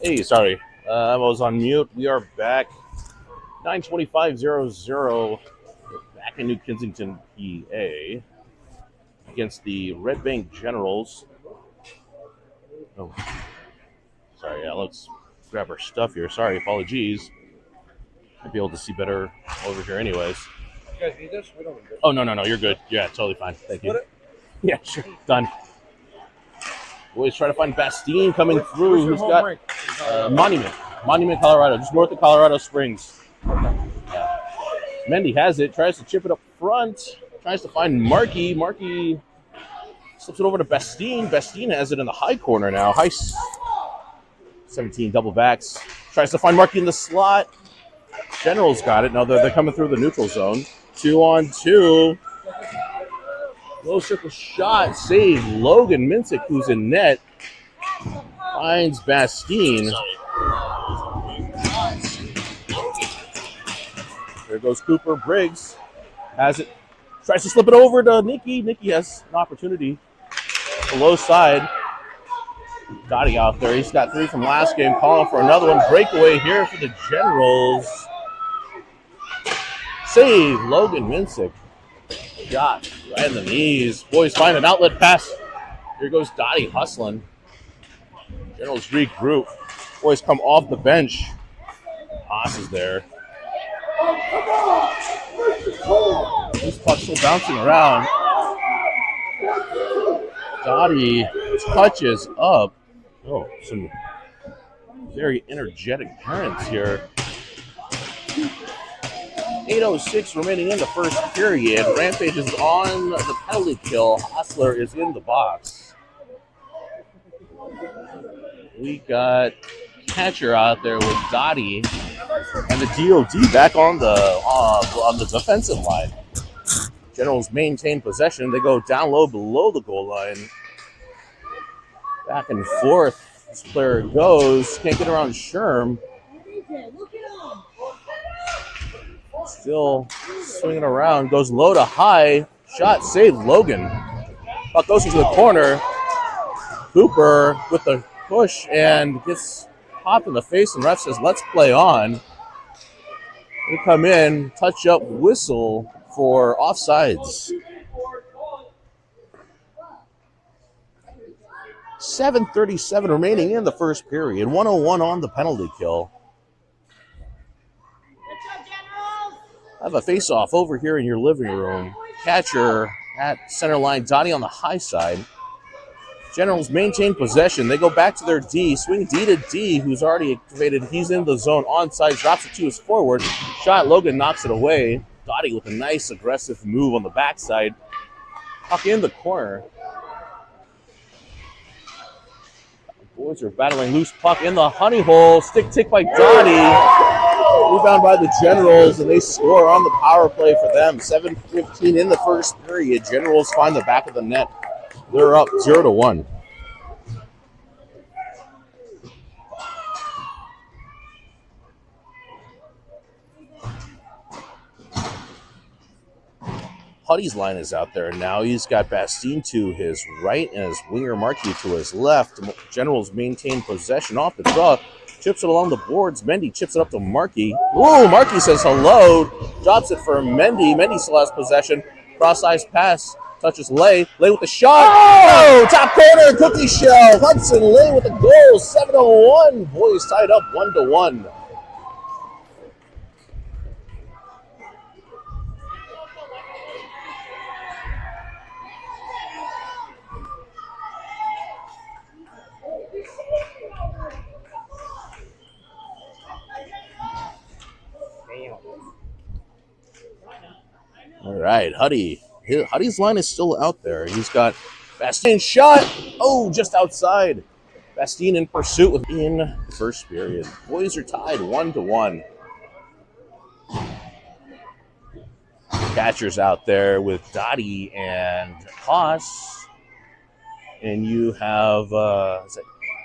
Hey, sorry. I was on mute. We are back. 9:25:00. Back in New Kensington, PA, against the Red Bank Generals. Oh, sorry. Yeah, let's grab our stuff here. Sorry, apologies. I'd be able to see better over here, anyways. You guys need this? We don't need this. Oh, no. You're good. Yeah, totally fine. Thank you. Yeah, sure. Done. Boys trying to find Bastine coming through. Who's got Monument, Colorado, just north of Colorado Springs. Yeah. Mendy has it, tries to chip it up front, tries to find Markey. Markey slips it over to Bastine. Bastine has it in the high corner now. High 17 double backs. Tries to find Markey in the slot. Generals got it. Now they're coming through the neutral zone. 2-on-2. Low circle shot. Save. Logan Minsick, who's in net, finds Bastine. There goes Cooper. Briggs has it. Tries to slip it over to Nikki. Nikki has an opportunity. The low side. Dottie out there. He's got 3 from last game. Calling for another one. Breakaway here for the Generals. Save. Logan Minsick. Shot right in the knees. Boys find an outlet pass. Here goes Dottie hustling. Generals regroup. Boys come off the bench. Haas is there. This puck's still bouncing around. Dottie touches up. Oh, some very energetic parents here. 8:06 remaining in the first period. Rampage is on the penalty kill. Hostler is in the box. We got Catcher out there with Dottie, and the DOD back on the defensive line. Generals maintain possession. They go down low below the goal line. Back and forth. This player goes. Can't get around Sherm. Still swinging around. Goes low to high. Shot saved Logan. Puck goes into the corner. Cooper with the push and gets popped in the face, and ref says, let's play on. They come in, touch up, whistle for offsides. 7:37 remaining in the first period. 101 on the penalty kill. I have a face-off over here in your living room. Catcher at center line. Dottie on the high side. Generals maintain possession. They go back to their D. Swing D to D, who's already activated. He's in the zone onside. Drops it to his forward. Shot. Logan knocks it away. Dottie with a nice aggressive move on the backside. Puck in the corner. Boys are battling loose puck in the honey hole. Stick tick by Dottie. Rebound by the Generals, and they score on the power play for them. 7:15 in the first period. Generals find the back of the net. They're up 0-1. Huddy's line is out there now. He's got Bastine to his right and his winger Markey to his left. Generals maintain possession off the draw. Chips it along the boards. Mendy chips it up to Markey. Ooh, Markey says hello. Drops it for Mendy. Mendy still has possession. Cross-ice pass. Touches Lay. Lay with the shot. Oh! Top corner. Cookie shell. Hudson Lay with the goal. 7-1. Boys tied up 1-1. All right, Huddy. Huddy's line is still out there. He's got Bastine shot. Oh, just outside. Bastine in pursuit in the first period. Boys are tied 1-1. Catcher's out there with Dottie and Haas. And you have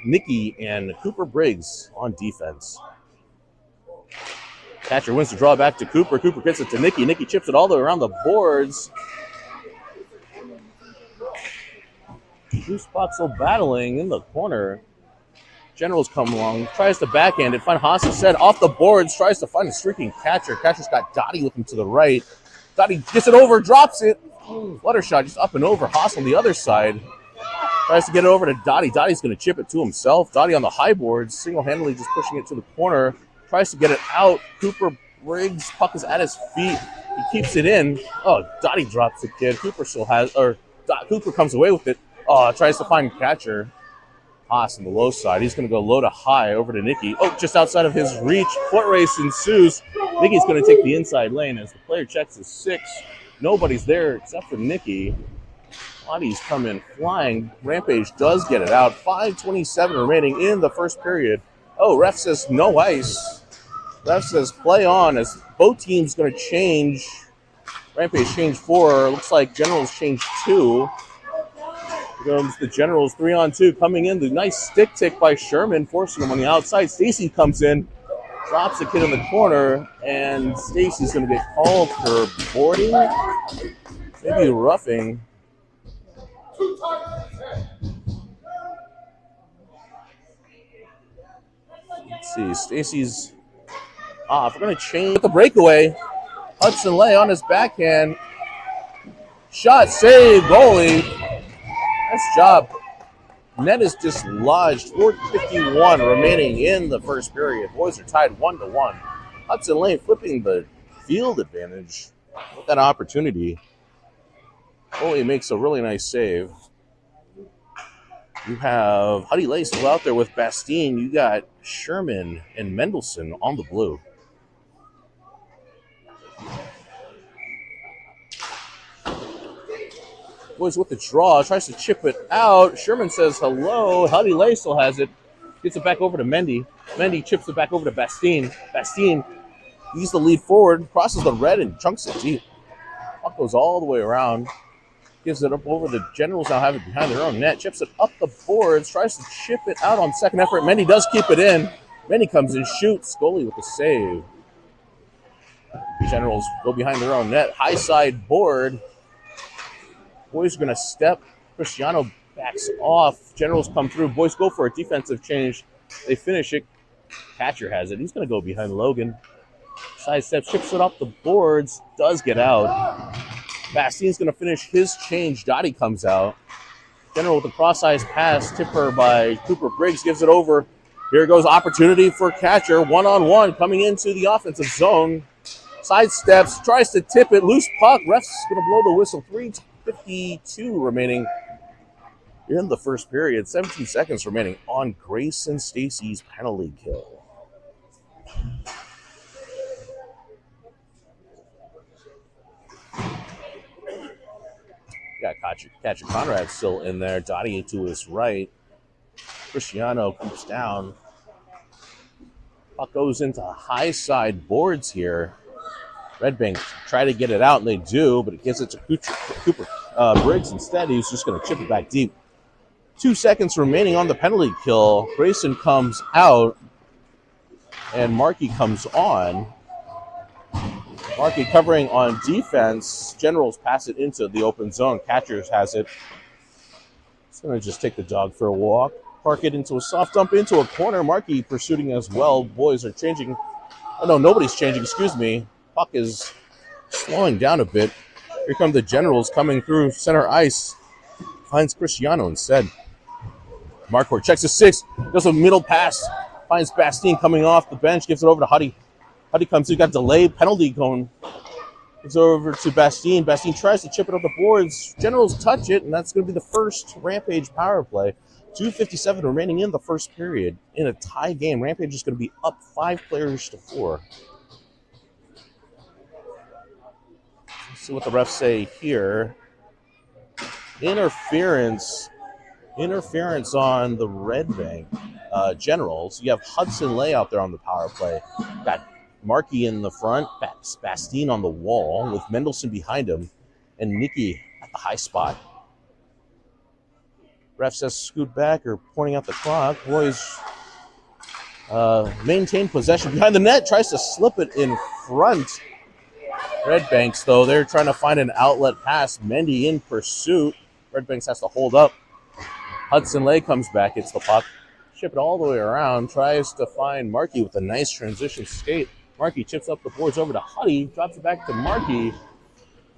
Nikki and Cooper Briggs on defense. Catcher wins the draw back to Cooper. Cooper gets it to Nikki. Nikki chips it all the way around the boards. Loose puck still battling in the corner. Generals come along, tries to backhand it. Find Haas said off the boards, tries to find a streaking catcher. Catcher's got Dottie with him to the right. Dottie gets it over, drops it. Flutter shot just up and over. Haas on the other side tries to get it over to Dottie. Dottie's going to chip it to himself. Dottie on the high boards, single-handedly just pushing it to the corner. Tries to get it out. Cooper Briggs, puck is at his feet. He keeps it in. Oh, Dottie drops the kid. Cooper still has, Cooper comes away with it. Oh, tries to find catcher. Haas on the low side. He's going to go low to high over to Nicky. Oh, just outside of his reach. Foot race ensues. Nicky's going to take the inside lane as the player checks his 6. Nobody's there except for Nicky. Bodies come in flying. Rampage does get it out. 5:27 remaining in the first period. Oh, ref says no ice. Ref says play on as both teams going to change. Rampage changed 4. Looks like Generals changed 2. Here comes the Generals 3-on-2 coming in. The nice stick tick by Sherman, forcing him on the outside. Stacy comes in, drops the kid in the corner, and Stacy's going to get called for boarding, maybe roughing. Let's see, Stacy's off. We're going to change with the breakaway. Hudson Lay on his backhand. Shot, save, goalie. Nice job. Net is dislodged. 4:51 remaining in the first period. Boys are tied 1-1. Hudson Lane flipping the field advantage with that opportunity. Goalie makes a really nice save. You have Huddy Lay still out there with Bastine. You got Sherman and Mendelson on the blue. Boys with the draw, tries to chip it out. Sherman says hello. Huddy Lay still has it. Gets it back over to Mendy. Mendy chips it back over to Bastine. Bastine needs the lead forward, crosses the red and chunks it deep. Puck goes all the way around. Gives it up over the Generals, now have it behind their own net. Chips it up the boards, tries to chip it out on second effort. Mendy does keep it in. Mendy comes in, shoots. Goalie with the save. The Generals go behind their own net. High side board. Boys are going to step. Cristiano backs off. Generals come through. Boys go for a defensive change. They finish it. Catcher has it. He's going to go behind Logan. Side step, chips it up the boards. Does get out. Bastine's going to finish his change. Dottie comes out. General with a cross-eyes pass. Tipper by Cooper Briggs gives it over. Here goes opportunity for catcher. One-on-one coming into the offensive zone. Side steps. Tries to tip it. Loose puck. Ref's going to blow the whistle. 3:52 remaining in the first period. 17 seconds remaining on Grayson Stacy's penalty kill. Got Catcher Conrad still in there. Dottie to his right. Cristiano keeps down. Puck goes into high side boards here. Red Bank try to get it out, and they do, but it gets it to Cooper Briggs instead. He's just going to chip it back deep. 2 seconds remaining on the penalty kill. Grayson comes out, and Markey comes on. Markey covering on defense. Generals pass it into the open zone. Catchers has it. It's going to just take the dog for a walk. Park it into a soft dump into a corner. Markey pursuing as well. Boys are changing. Oh, no, nobody's changing. Excuse me. Puck is slowing down a bit. Here come the Generals coming through center ice. Finds Cristiano instead. Marquardt checks his 6. Does a middle pass. Finds Bastine coming off the bench. Gives it over to Huddy. Huddy comes through. Got delayed penalty going. Gives it over to Bastine. Bastine tries to chip it up the boards. Generals touch it, and that's going to be the first Rampage power play. 2:57 remaining in the first period. In a tie game, Rampage is going to be up 5-4. See what the refs say here. Interference on the Red Bank Generals. You have Hudson Lay out there on the power play. Got Markey in the front, Bastine on the wall with Mendelson behind him, and Nicky at the high spot. Ref says scoot back or pointing out the clock. Boys maintain possession behind the net, tries to slip it in front. Red Banks, though, they're trying to find an outlet pass. Mendy in pursuit. Red Banks has to hold up. Hudson Lay comes back. It's the puck. Chip it all the way around. Tries to find Markey with a nice transition skate. Markey chips up the boards over to Huddy. Drops it back to Markey.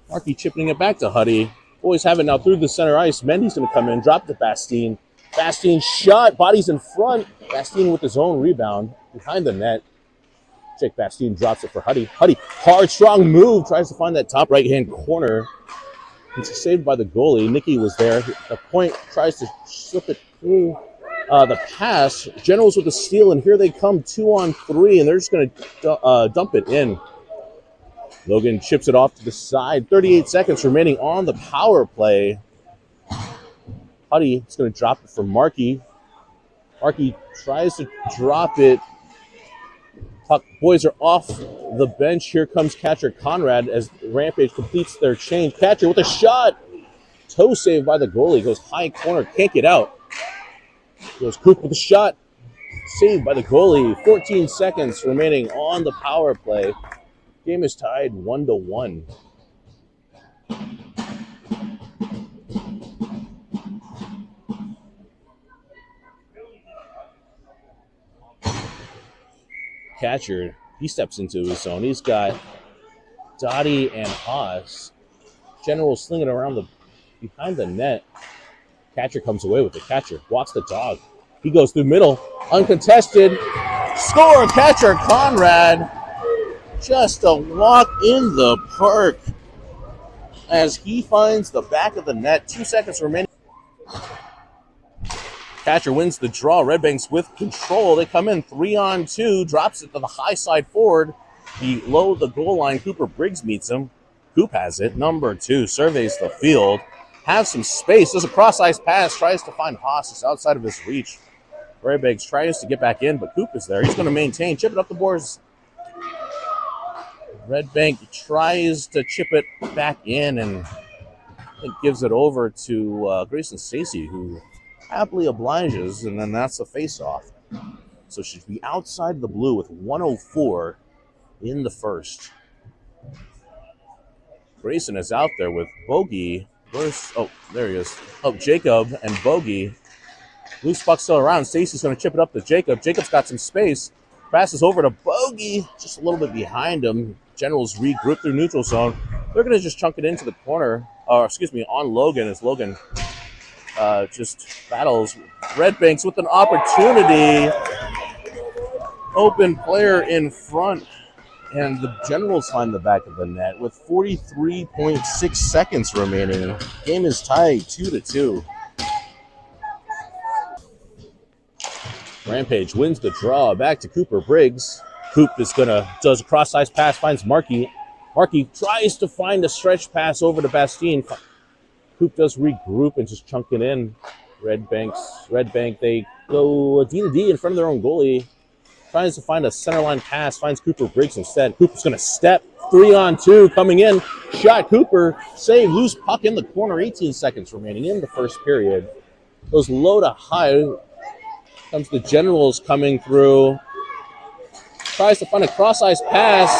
Markey chipping it back to Huddy. Boys have it now through the center ice. Mendy's going to come in. Drop to Bastine. Bastine shot. Body's in front. Bastine with his own rebound. Behind the net. Jake Bastine drops it for Huddy. Huddy, hard, strong move. Tries to find that top right-hand corner. It's saved by the goalie. Nicky was there. The point tries to slip it through the pass. Generals with the steal, and here they come 2-on-3, and they're just going to dump it in. Logan chips it off to the side. 38 seconds remaining on the power play. Huddy is going to drop it for Markey. Markey tries to drop it. Puck boys are off the bench. Here comes catcher Conrad as Rampage completes their change. Catcher with a shot. Toe saved by the goalie. Goes high corner. Can't get out. Goes Coop with a shot. Saved by the goalie. 14 seconds remaining on the power play. Game is tied 1-1. Catcher, he steps into his zone. He's got Dottie and Haas. General slinging around behind the net. Catcher comes away with the catcher. Walks the dog. He goes through middle. Uncontested. Score! Catcher Conrad. Just a walk in the park as he finds the back of the net. 2 seconds remaining. Catcher wins the draw. Red Banks with control. They come in 3-on-2. Drops it to the high side forward. Below the goal line, Cooper Briggs meets him. Coop has it. Number 2 surveys the field. Has some space. Does a cross-ice pass. Tries to find Haas. It's outside of his reach. Red Banks tries to get back in, but Coop is there. He's going to maintain. Chip it up the boards. Red Bank tries to chip it back in and gives it over to Grayson Stacy, who happily obliges, and then that's a face-off. So she'd be outside the blue with 1:04 in the first. Grayson is out there with Bogey. There he is. Jacob and Bogey. Loose puck still around. Stacy's going to chip it up to Jacob. Jacob's got some space. Passes over to Bogey, just a little bit behind him. Generals regroup their neutral zone. They're going to just chunk it into the corner, on Logan as Logan just battles Red Banks with an opportunity. Open player in front, and the Generals find the back of the net with 43.6 seconds remaining. Game is tied 2-2. Rampage wins the draw. Back to Cooper Briggs. Coop does a cross-ice pass, finds Markey. Markey tries to find a stretch pass over to Bastine. Coop does regroup and just chunk it in. Red Bank, they go D-to-D in front of their own goalie. Tries to find a centerline pass, finds Cooper Briggs instead. Cooper's going to step. 3-on-2 coming in. Shot Cooper. Save. Loose puck in the corner. 18 seconds remaining in the first period. Goes low to high. Comes the Generals coming through. Tries to find a cross-ice pass.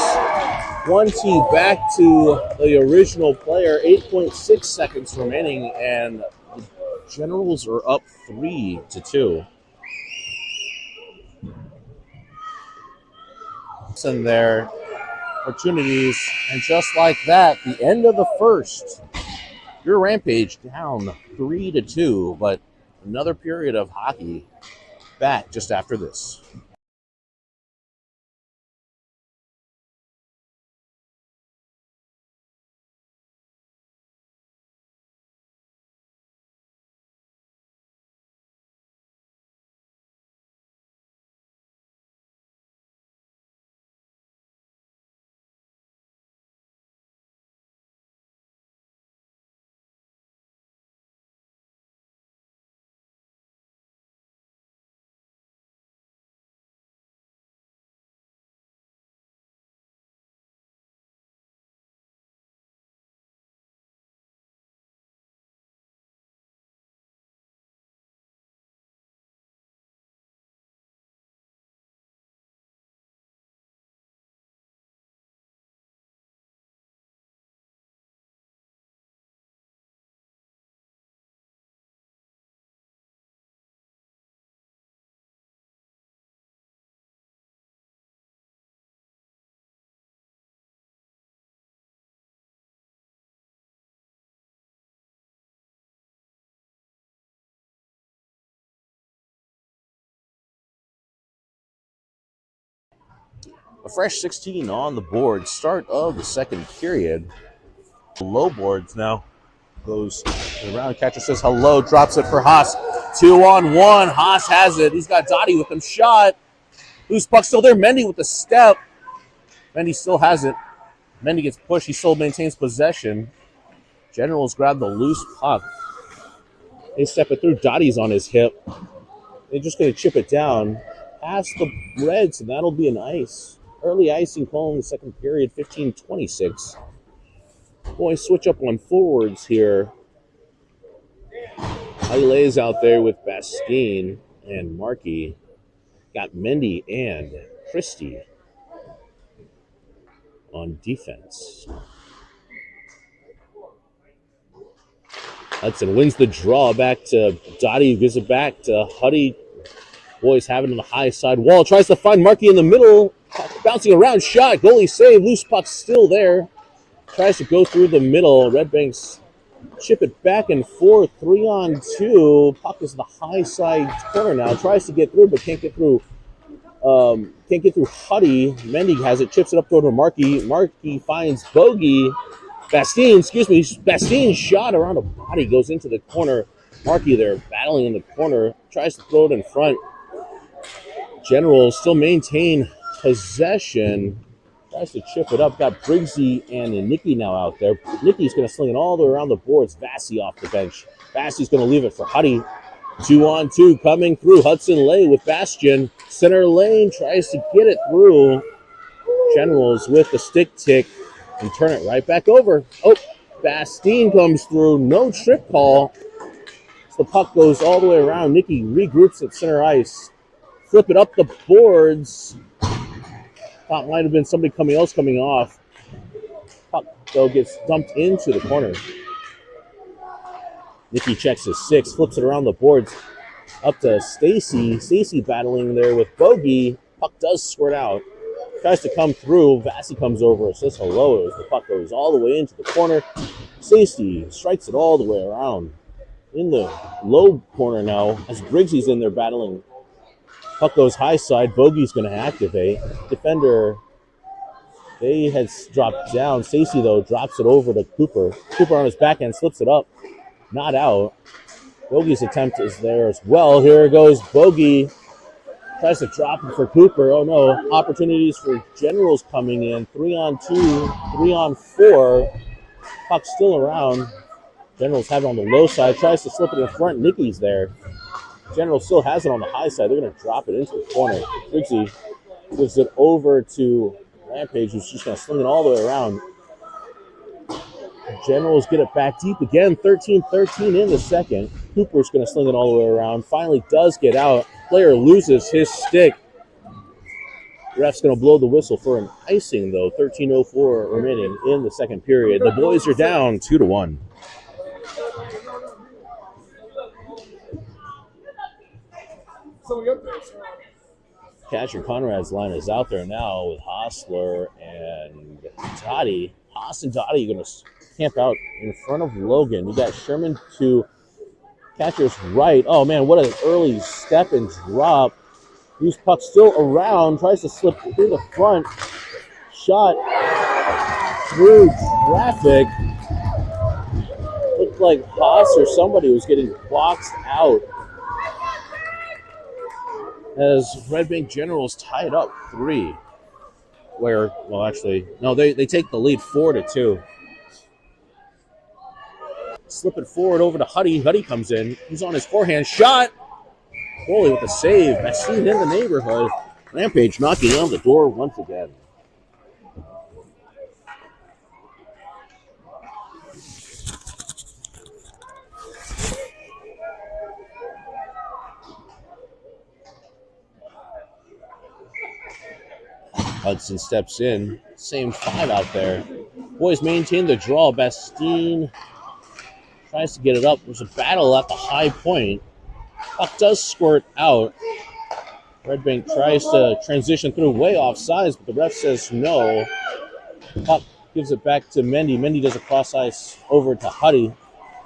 1-2 back to the original player. 8.6 seconds remaining, and the Generals are up 3-2. And their opportunities, and just like that, the end of the first. Your Rampage down 3-2, but another period of hockey back just after this. A fresh 16 on the board. Start of the second period. Low boards now. Goes around. Catcher says hello. Drops it for Haas. 2-on-1. Haas has it. He's got Dottie with him. Shot. Loose puck still there. Mendy with the step. Mendy still has it. Mendy gets pushed. He still maintains possession. Generals grab the loose puck. They step it through. Dottie's on his hip. They're just going to chip it down past the Reds, and that'll be an ice. Early icing call in the second period, 15-26. Boys switch up on forwards here. He lays out there with Bastine and Markey. Got Mendy and Christie on defense. Hudson wins the draw back to Dottie, gives it back to Huddy. Boys have it on the high side wall. Tries to find Markey in the middle. Bouncing around, shot, goalie save. Loose puck still there. Tries to go through the middle. Red Banks chip it back and forth. 3-on-2. Puck is the high side corner now. Tries to get through, but can't get through. Can't get through Huddy. Mendy has it. Chips it up over to Markey. Markey finds Bogey. Bastine shot around a body. Goes into the corner. Markey there battling in the corner. Tries to throw it in front. Generals still maintain possession. Tries to chip it up. Got Briggsy and Nicky now out there. Nicky's going to sling it all the way around the boards. Vassy off the bench. Vassy's going to leave it for Huddy. 2-on-2 coming through. Hudson Lay with Bastion. Center lane tries to get it through. Generals with the stick tick and turn it right back over. Oh, Bastine comes through. No trick call. So the puck goes all the way around. Nicky regroups at center ice. Flip it up the boards. Thought might have been somebody coming off. Puck, though, gets dumped into the corner. Nicky checks his 6, flips it around the boards. Up to Stacy. Stacy battling there with Bogey. Puck does squirt out. Tries to come through. Vassy comes over, says hello as the puck goes all the way into the corner. Stacy strikes it all the way around. In the low corner now, as Briggsy's in there battling. Puck goes high side. Bogey's going to activate. Defender, they had dropped down. Stacy, though, drops it over to Cooper. Cooper on his backhand slips it up. Not out. Bogey's attempt is there as well. Here goes Bogey. Tries to drop it for Cooper. Oh, no. Opportunities for Generals coming in. 3-on-2, 3-on-4. Puck still around. Generals have it on the low side. Tries to slip it in front. Nicky's there. General still has it on the high side. They're going to drop it into the corner. Briggsy gives it over to Rampage, who's just going to sling it all the way around. Generals get it back deep again. 13-13 in the second. Cooper's going to sling it all the way around. Finally does get out. Player loses his stick. Ref's going to blow the whistle for an icing, though. 13:04 remaining in the second period. The boys are down 2-1. Catcher Conrad's line is out there now with Hostler and Dottie. Haas and Dottie are going to camp out in front of Logan. You got Sherman to catcher's right. Oh, man, what an early step and drop. Loose puck still around. Tries to slip through the front. Shot through traffic. Looked like Haas or somebody was getting boxed out. As Red Bank Generals tied up 3. They take the lead 4-2. Slip it forward over to Huddy. Huddy comes in. He's on his forehand. Shot. Goalie with a save. Bastine in the neighborhood. Rampage knocking on the door once again. Hudson steps in. Same 5 out there. Boys maintain the draw. Bastine tries to get it up. There's a battle at the high point. Puck does squirt out. Red Bank tries to transition through way off sides, but the ref says no. Puck gives it back to Mendy. Mendy does a cross ice over to Huddy.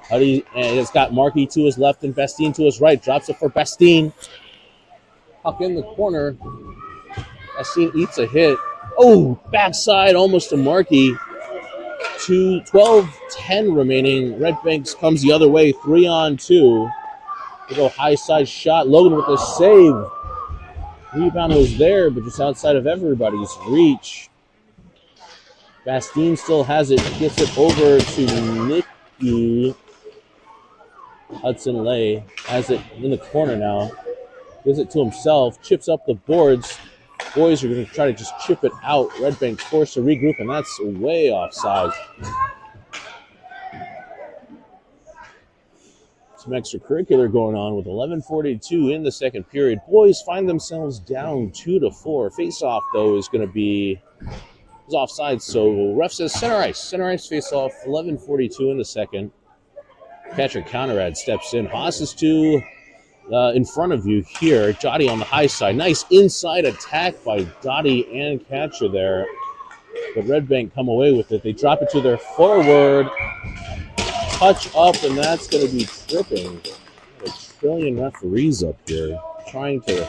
Huddy has got Markey to his left and Bastine to his right. Drops it for Bastine. Puck in the corner. Bastine eats a hit. Oh, backside almost to Markey. 12-10 remaining. Red Banks comes the other way, 3-on-2. They go high side shot. Logan with the save. Rebound was there, but just outside of everybody's reach. Bastine still has it. Gets it over to Nicky. Hudson Lay has it in the corner now. Gives it to himself. Chips up the boards. Boys are going to try to just chip it out. Red Bank forced to regroup, and that's way offside. Some extracurricular going on with 11:42 in the second period. Boys find themselves down 2-4. Face-off, though, is going to be offside, so ref says center ice. Center ice face-off, 11:42 in the second. Catcher Conrad steps in. Haas is in front of you here. Dottie on the high side. Nice inside attack by Dottie and catcher there. But Red Bank come away with it. They drop it to their forward. Touch up, and that's going to be tripping. A trillion referees up here trying to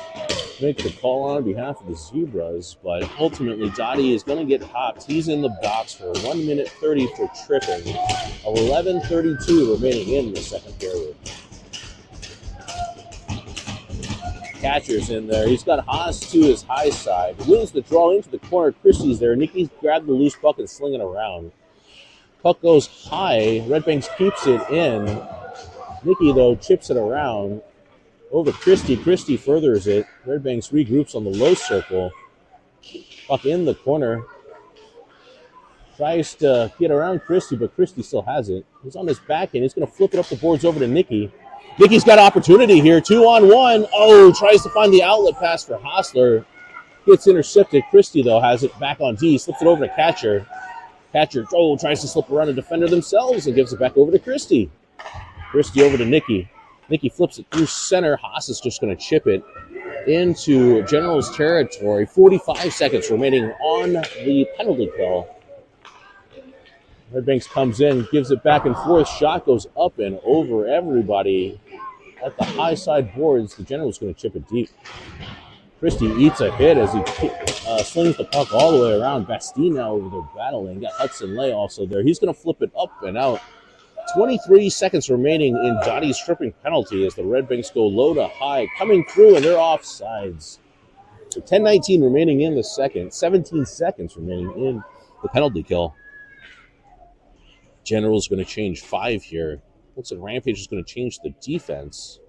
make the call on behalf of the Zebras, but ultimately Dottie is going to get hopped. He's in the box for 1 minute 30 for tripping. 11:32 remaining in the second period. Catcher's in there. He's got Haas to his high side. Wins the draw into the corner. Christie's there. Nicky's grabbed the loose puck and slinging around. Puck goes high. Red Banks keeps it in. Nicky, though, chips it around. Over Christie. Christie furthers it. Red Banks regroups on the low circle. Puck in the corner. Tries to get around Christie, but Christie still has it. He's on his backhand. He's going to flip it up the boards over to Nicky. Nicky's got opportunity here. 2-on-1. Oh, tries to find the outlet pass for Hostler. Gets intercepted. Christie, though, has it back on D. Slips it over to Catcher. Catcher, tries to slip around a defender themselves and gives it back over to Christie. Christie over to Nicky. Nicky flips it through center. Haas is just going to chip it into General's territory. 45 seconds remaining on the penalty kill. Red Banks comes in, gives it back and forth. Shot goes up and over everybody at the high side boards. The General's going to chip it deep. Christie eats a hit as he slings the puck all the way around. Bastine now over there battling. Got Hudson Lay also there. He's going to flip it up and out. 23 seconds remaining in Dottie's stripping penalty as the Red Banks go low to high. Coming through, and they're offsides. So 10:19 remaining in the second. 17 seconds remaining in the penalty kill. General's going to change 5 here. Looks like Rampage is going to change the defense.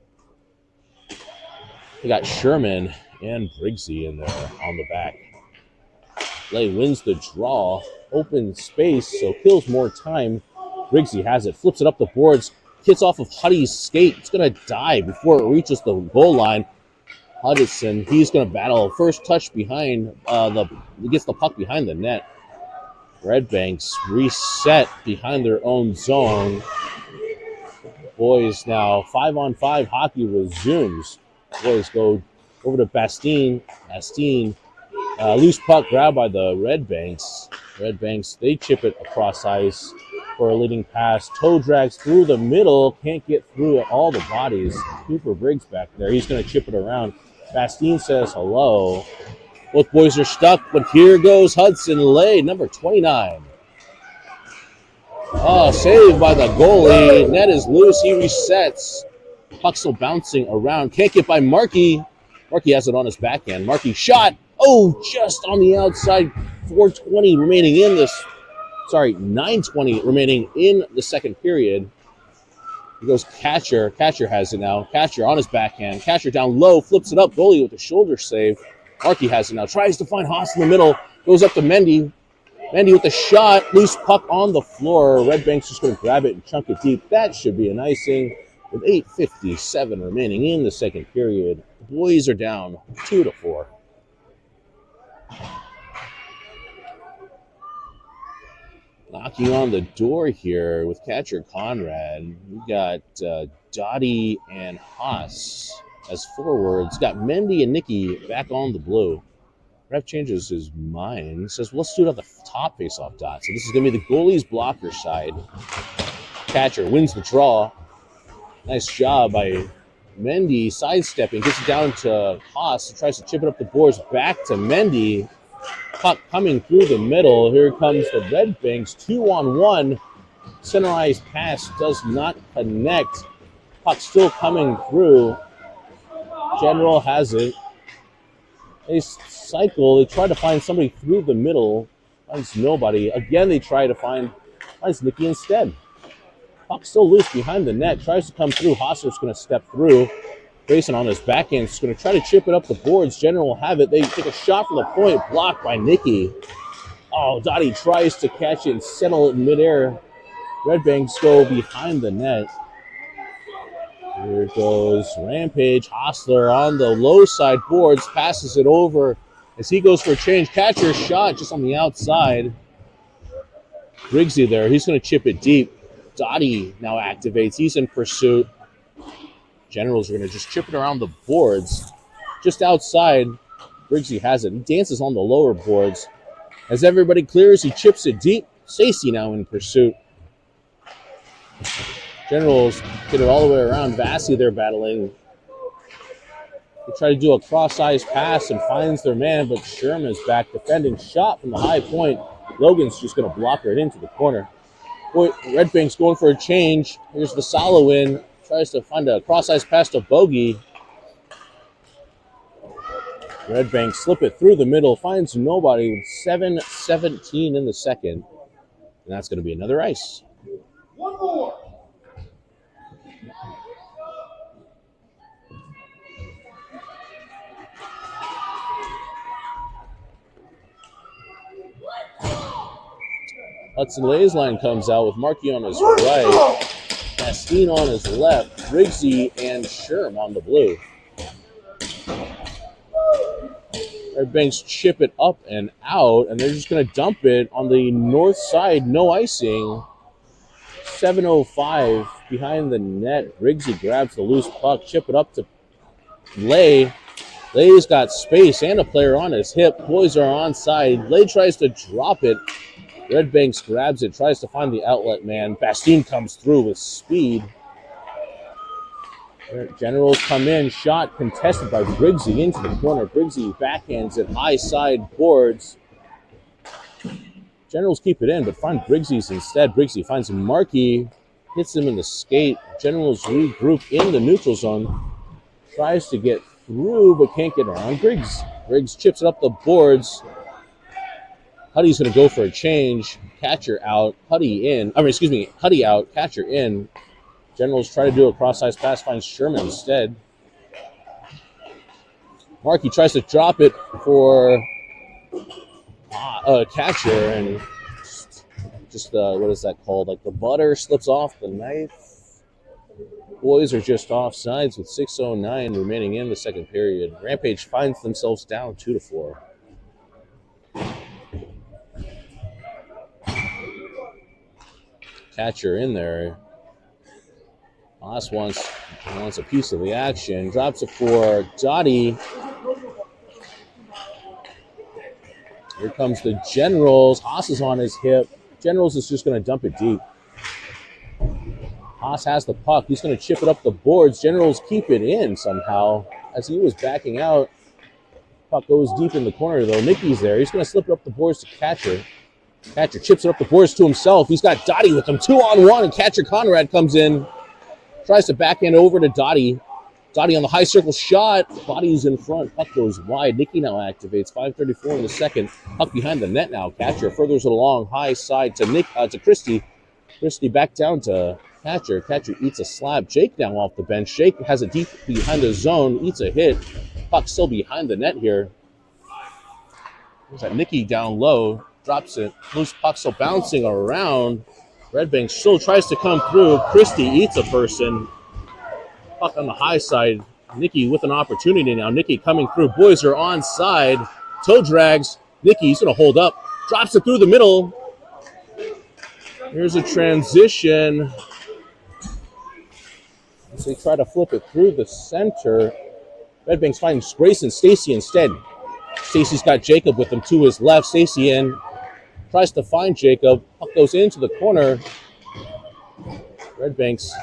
They got Sherman and Briggsy in there on the back. Lay wins the draw. Open space, so kills more time. Briggsy has it. Flips it up the boards. Hits off of Huddy's skate. It's going to die before it reaches the goal line. Hudson, he's going to battle. First touch behind he gets the puck behind the net. Red Banks reset behind their own zone. Boys now 5-on-5 hockey resumes. Boys go over to Bastine. Loose puck grabbed by the Red Banks. Red Banks, they chip it across ice for a leading pass. Toe drags through the middle. Can't get through all the bodies. Cooper Briggs back there. He's going to chip it around. Bastine says hello. Both boys are stuck, but here goes Hudson Lay, number 29. Oh, saved by the goalie. Net is loose. He resets. Puck still bouncing around. Can't get by Markey. Markey has it on his backhand. Markey shot. Oh, just on the outside. 9:20 remaining in the second period. He goes Catcher. Catcher has it now. Catcher on his backhand. Catcher down low. Flips it up. Goalie with a shoulder save. Markey has it now. Tries to find Haas in the middle. Goes up to Mendy. Mendy with the shot. Loose puck on the floor. Red Banks just going to grab it and chunk it deep. That should be an icing with 8:57 remaining in the second period. The boys are down 2-4. Knocking on the door here with catcher Conrad. We got Dottie and Haas as forwards. Got Mendy and Nicky back on the blue. Ref changes his mind. Says, well, let's do it on the top face-off dot. So this is going to be the goalie's blocker side. Catcher wins the draw. Nice job by Mendy sidestepping. Gets it down to Haas. Tries to chip it up the boards. Back to Mendy. Puck coming through the middle. Here comes the Red Banks. 2-on-1. Centerized pass does not connect. Puck still coming through. General has it. They cycle. They try to find somebody through the middle. Finds nobody. Again, they try to finds Nicky instead. Puck still loose behind the net. Tries to come through. Hosser's going to step through. Grayson on his backhand is going to try to chip it up the boards. General will have it. They take a shot from the point. Blocked by Nicky. Oh, Dottie tries to catch it and settle it in midair. Red Banks go behind the net. Here goes Rampage. Hostler on the low side boards. Passes it over as he goes for a change. Catcher shot just on the outside. Briggsy there. He's going to chip it deep. Dottie now activates. He's in pursuit. Generals are going to just chip it around the boards. Just outside, Briggsy has it. He dances on the lower boards. As everybody clears, he chips it deep. Stacey now in pursuit. Generals get it all the way around. Vassy they're battling. They try to do a cross-eyes pass and finds their man, but Sherman's back defending. Shot from the high point. Logan's just going to block her into the corner. Boy, Red Bank's going for a change. Here's the solo in. Tries to find a cross-eyes pass to Bogey. Red Bank slip it through the middle. Finds nobody with 7:17 in the second. And that's going to be another ice. One more. Hudson Laysline comes out with Markey on his right. Bastine on his left. Briggsy and Sherm on the blue. Red Banks chip it up and out, and they're just going to dump it on the north side. No icing. 7:05 behind the net. Briggsy grabs the loose puck. Chip it up to Lay. Lay's got space and a player on his hip. Boys are onside. Lay tries to drop it. Red Banks grabs it, tries to find the outlet man. Bastine comes through with speed. Generals come in, shot contested by Briggsy into the corner. Briggsy backhands it, high side boards. Generals keep it in, but find Briggsy's instead. Briggsy finds Markey, hits him in the skate. Generals regroup in the neutral zone. Tries to get through, but can't get around Briggs. Briggs chips it up the boards. Huddy's going to go for a change. Catcher out. Huddy out. Catcher in. Generals try to do a cross-ice pass. Finds Sherman instead. Markey tries to drop it for catcher. And just what is that called? Like the butter slips off the knife. Boys are just offsides with 6:09 remaining in the second period. Rampage finds themselves down 2-4. Catcher in there. Haas wants a piece of the action. Drops it for Dottie. Here comes the Generals. Haas is on his hip. Generals is just going to dump it deep. Haas has the puck. He's going to chip it up the boards. Generals keep it in somehow. As he was backing out, puck goes deep in the corner, though. Nicky's there. He's going to slip it up the boards to Catcher. Catcher chips it up the boards to himself. He's got Dottie with him. 2-on-1, and Catcher Conrad comes in. Tries to backhand over to Dottie. Dottie on the high circle shot. Body's in front. Puck goes wide. Nicky now activates. 5:34 in the second. Puck behind the net now. Catcher furthers it along. High side to Christie. Christie back down to Catcher. Catcher eats a slab. Jake now off the bench. Jake has it deep behind the zone. Eats a hit. Puck still behind the net here. There's that Nicky down low. Drops it. Loose puck still bouncing around. Red Bank still tries to come through. Christie eats a person. Puck on the high side. Nicky with an opportunity now. Nicky coming through. Boys are onside. Toe drags. Nicky, he's going to hold up. Drops it through the middle. Here's a transition. As they try to flip it through the center. Red Banks finds Grayson Stacey instead. Stacey's got Jacob with him to his left. Stacey in. Tries to find Jacob. Puck goes into the corner. Red Banks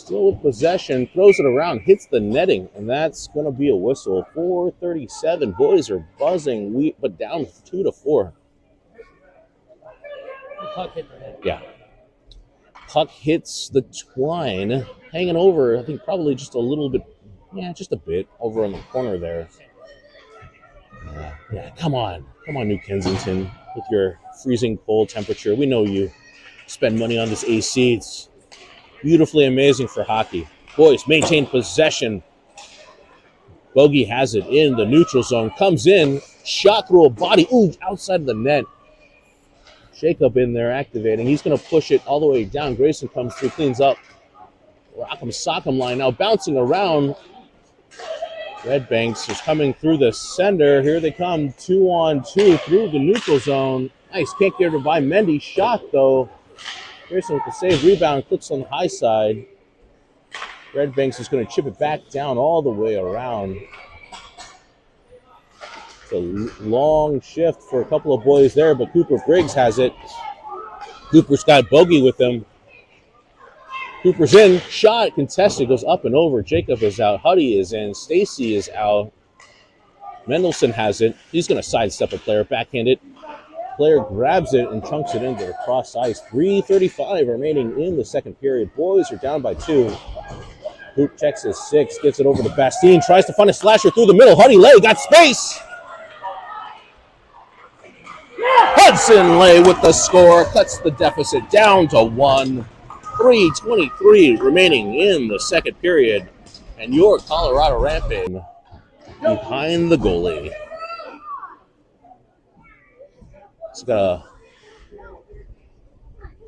Still with possession, throws it around, hits the netting, and that's going to be a whistle. 4:37. Boys are buzzing, but down 2-4. Yeah. Puck hits the twine, hanging over, I think probably just a little bit, just a bit over on the corner there. Yeah, come on, New Kensington, with your freezing cold temperature. We know you spend money on this AC. It's beautifully amazing for hockey. Boys maintain possession. Bogey has it in the neutral zone, comes in, shot through a body, outside of the net. Jacob in there activating. He's going to push it all the way down. Grayson comes through, cleans up. Rock'em Sock'em line now bouncing around. Red Banks is coming through the center. Here they come, 2-on-2 through the neutral zone. Nice, can't get it by Mendy. Shot, though. Grayson with the save, rebound, clicks on the high side. Red Banks is going to chip it back down all the way around. It's a long shift for a couple of boys there, but Cooper Briggs has it. Cooper's got Bogey with him. Cooper's in, shot, contested, goes up and over. Jacob is out, Huddy is in, Stacy is out. Mendelson has it. He's going to sidestep a player, backhand it. Player grabs it and chunks it into the cross ice. 3:35 remaining in the second period. Boys are down by 2. Hoop checks his 6, gets it over to Bastien, tries to find a slasher through the middle. Huddy Lay got space. Hudson Lay with the score, cuts the deficit down to 1. 3:23 remaining in the second period, and your Colorado Rampage behind the goalie. It's got a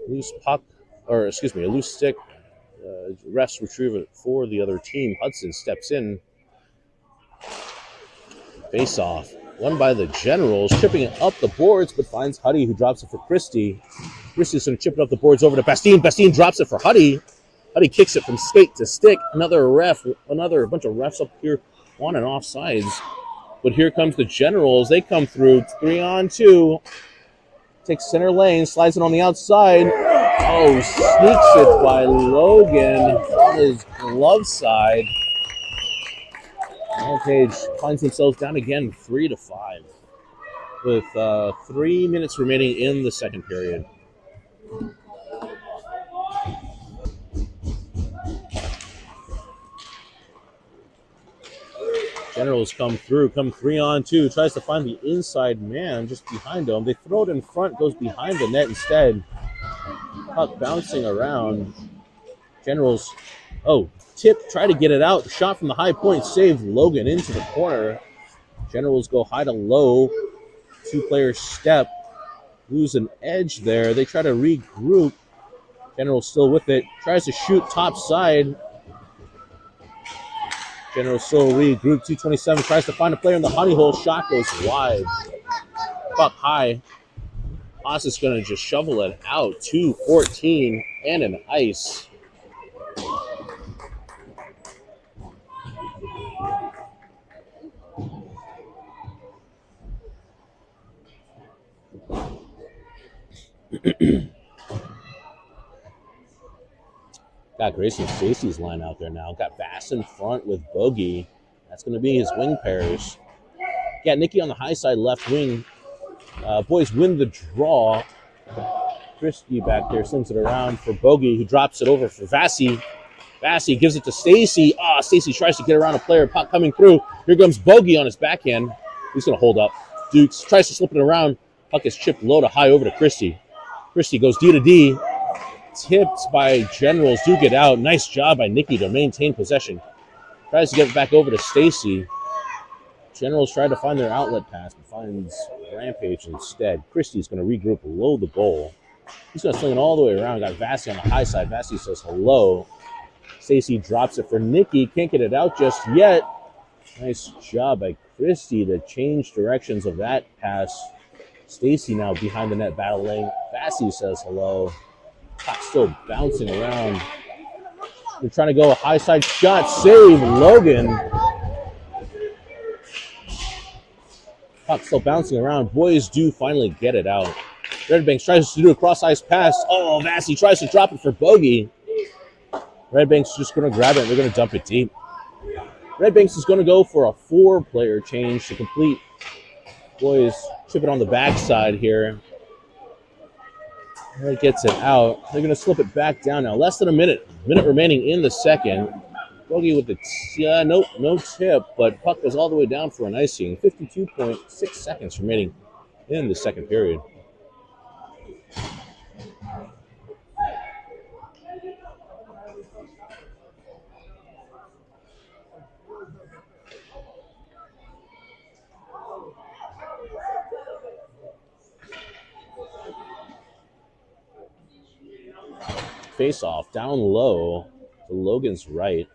loose puck, a loose stick. Refs retrieve it for the other team. Hudson steps in. Face off. Won by the Generals, chipping it up the boards, but finds Huddy, who drops it for Christie. Christie's going to chip it up the boards over to Bastien. Bastien drops it for Huddy. Huddy kicks it from skate to stick. Another bunch of refs up here on and off sides. But here comes the Generals. They come through 3-on-2. Takes center lane, slides it on the outside. Sneaks it by Logan on his glove side. Rampage finds themselves down again 3-5 with 3 minutes remaining in the second period. Generals come through, come 3-on-2, tries to find the inside man just behind him. They throw it in front, goes behind the net instead. Puck bouncing around. Generals, tip, try to get it out. Shot from the high point, saved Logan into the corner. Generals go high to low. 2-player step. Lose an edge there. They try to regroup. Generals still with it. Tries to shoot top side. Generals still regroup. 2:27 tries to find a player in the honey hole. Shot goes wide. Puck high. Haas is going to just shovel it out. 2:14 and an ice. Got Grayson Stacy's line out there now. Got Bass in front with Bogey. That's going to be his wing pairs. Got Nicky on the high side left wing. Boys win the draw. Christie back there slings it around for Bogey, who drops it over for Vassy. Vassy gives it to Stacy. Stacy tries to get around a player. Puck coming through. Here comes Bogey on his backhand. He's going to hold up. Dukes tries to slip it around. Puck is chipped low to high over to Christie. Christie goes D to D. Tipped by Generals. Duke it out. Nice job by Nicky to maintain possession. Tries to get it back over to Stacy. Generals try to find their outlet pass, but finds Rampage instead. Christie's going to regroup below the goal. He's going to sling it all the way around. Got Vassy on the high side. Vassy says hello. Stacy drops it for Nicky. Can't get it out just yet. Nice job by Christie to change directions of that pass. Stacy now behind the net battling. Vassy says hello. Puck still bouncing around. They're trying to go a high side shot. Save Logan. Puck still bouncing around. Boys do finally get it out. Red Banks tries to do a cross ice pass. Vassy tries to drop it for Bogey. Red Banks is just going to grab it and they're going to dump it deep. Red Banks is going to go for a 4-player change to complete. Boys chip it on the backside here. Red gets it out. They're going to slip it back down now. Less than a minute. Minute remaining in the second. Bogey with the no tip, but puck goes all the way down for an icing. 52.6 seconds remaining in the second period. Face off down low to Logan's right.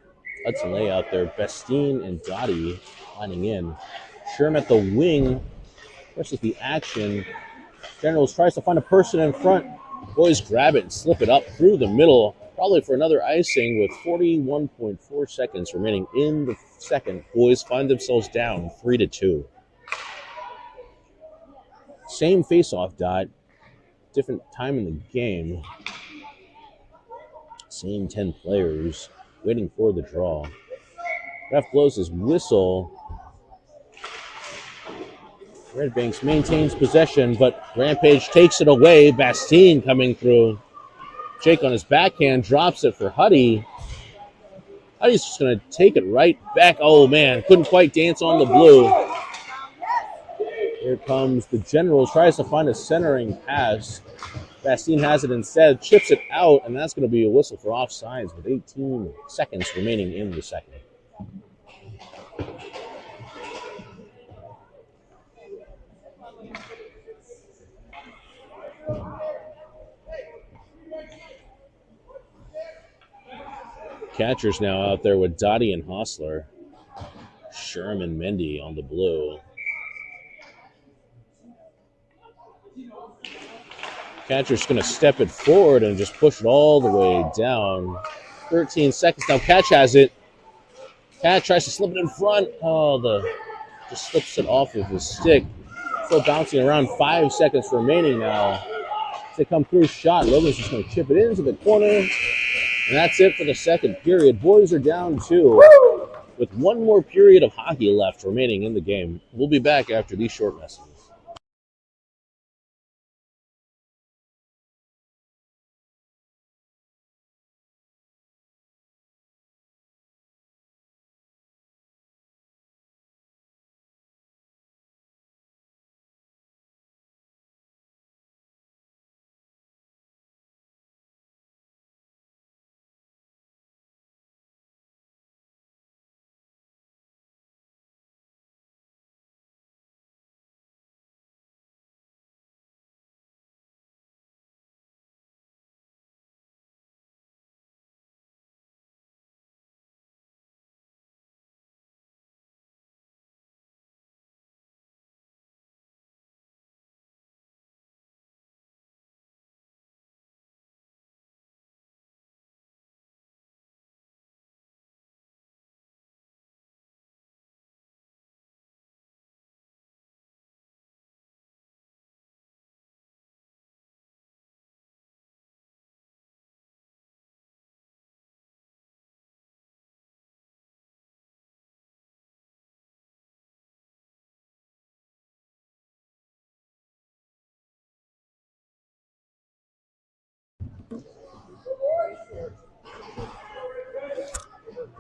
Hudson Lay out there. Bestine and Dottie lining in. Sherm at the wing. Versus the action. Generals tries to find a person in front. Boys grab it and slip it up through the middle. Probably for another icing with 41.4 seconds remaining in the second. Boys find themselves down 3-2. Same face-off dot. Different time in the game. Same 10 players waiting for the draw. Ref blows his whistle. Red Banks maintains possession, but Rampage takes it away. Bastine coming through. Jake on his backhand drops it for Huddy. Huddy's just going to take it right back. Oh, man, couldn't quite dance on the blue. Here comes the General. Tries to find a centering pass. Bastine has it instead, chips it out, and that's going to be a whistle for offsides with 18 seconds remaining in the second. Catchers now out there with Dottie and Hostler. Sherman Mendy on the blue. Catcher's going to step it forward and just push it all the way down. 13 seconds now. Catch has it. Catch tries to slip it in front. Oh, just slips it off of his stick. Still bouncing around. 5 seconds remaining now. As they come through shot, Logan's just going to chip it into the corner. And that's it for the second period. Boys are down 2 with one more period of hockey left remaining in the game. We'll be back after these short messages.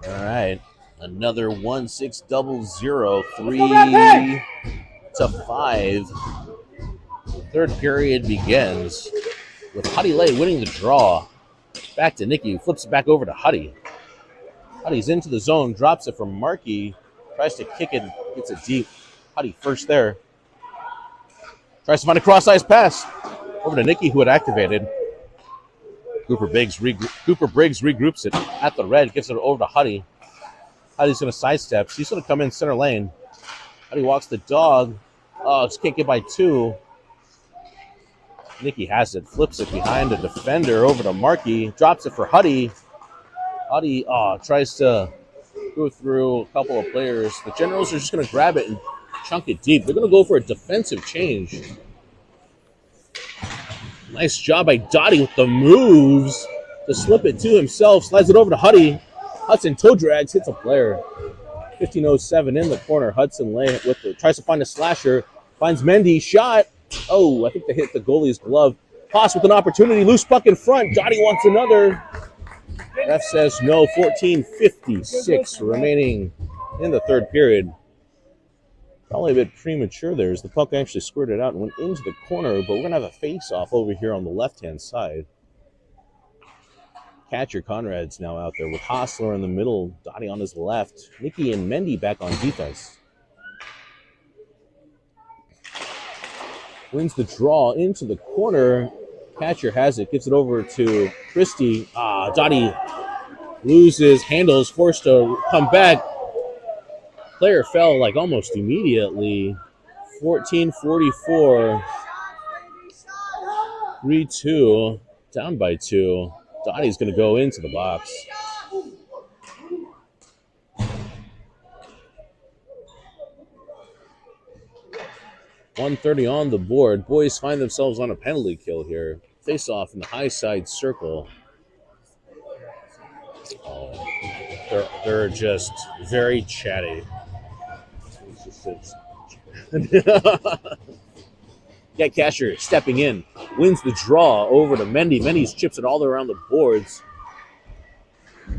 All right, another 1-6 double 0, 3-5. Third period begins with Huddy Lay winning the draw. Back to Nicky, who flips it back over to Huddy. Huddy's into the zone, drops it from Markey, tries to kick it, gets it deep. Huddy first there. Tries to find a cross-ice pass over to Nicky, who had activated. Cooper Briggs regroups it at the red, gives it over to Huddy. Huddy's going to sidestep. She's going to come in center lane. Huddy walks the dog. Oh, just can't get by 2. Nicky has it, flips it behind a defender over to Markey, drops it for Huddy. Huddy tries to go through a couple of players. The Generals are just going to grab it and chunk it deep. They're going to go for a defensive change. Nice job by Dottie with the moves to slip it to himself. Slides it over to Huddy. Hudson toe drags, hits a player. 15:07 in the corner. Hudson Lay tries to find a slasher. Finds Mendy. Shot. Oh, I think they hit the goalie's glove. Haas with an opportunity. Loose puck in front. Dottie wants another. Ref says no. 14:56 remaining in the third period. Probably a bit premature there as the puck actually squirted out and went into the corner, but we're going to have a face-off over here on the left-hand side. Catcher Conrad's now out there with Hostler in the middle, Dottie on his left. Nicky and Mendy back on defense. Wins the draw into the corner. Catcher has it, gives it over to Christie. Dottie loses, handles, forced to come back. Player fell like almost immediately. 14:44. 3-2. Down by 2. Dottie's going to go into the box. .130 on the board. Boys find themselves on a penalty kill here. Face off in the high side circle. Oh, they're just very chatty. Get Casher stepping in, wins the draw over to Mendy. Mendy's chips it all around the boards.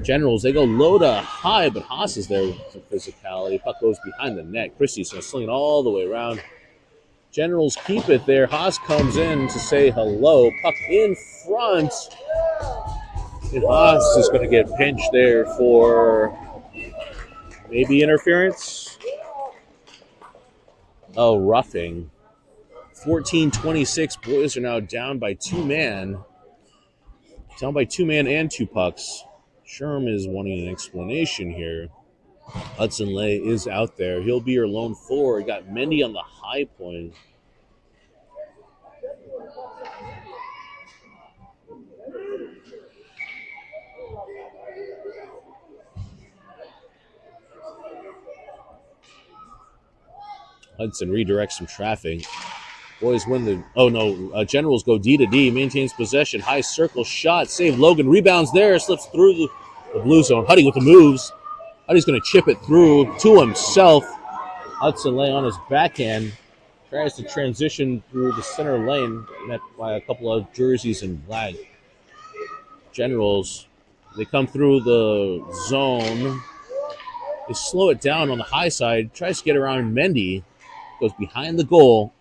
Generals, they go low to high, but Haas is there with some physicality. Puck goes behind the net. Christie's going to sling it all the way around. Generals keep it there. Haas comes in to say hello. Puck in front. And Haas is going to get pinched there for maybe interference. Oh, roughing. 14:26. Boys are now down by 2 man. Down by 2 man and 2 pucks. Sherm is wanting an explanation here. Hudson Lay is out there. He'll be your lone forward. Got Mendy on the high point. Hudson redirects some traffic. Boys win the... Generals go D to D. Maintains possession. High circle shot. Save Logan. Rebounds there. Slips through the blue zone. Huddy with the moves. Huddy's going to chip it through to himself. Hudson Lay on his backhand. Tries to transition through the center lane. Met by a couple of jerseys in black. Generals, they come through the zone. They slow it down on the high side. Tries to get around Mendy. Goes behind the goal.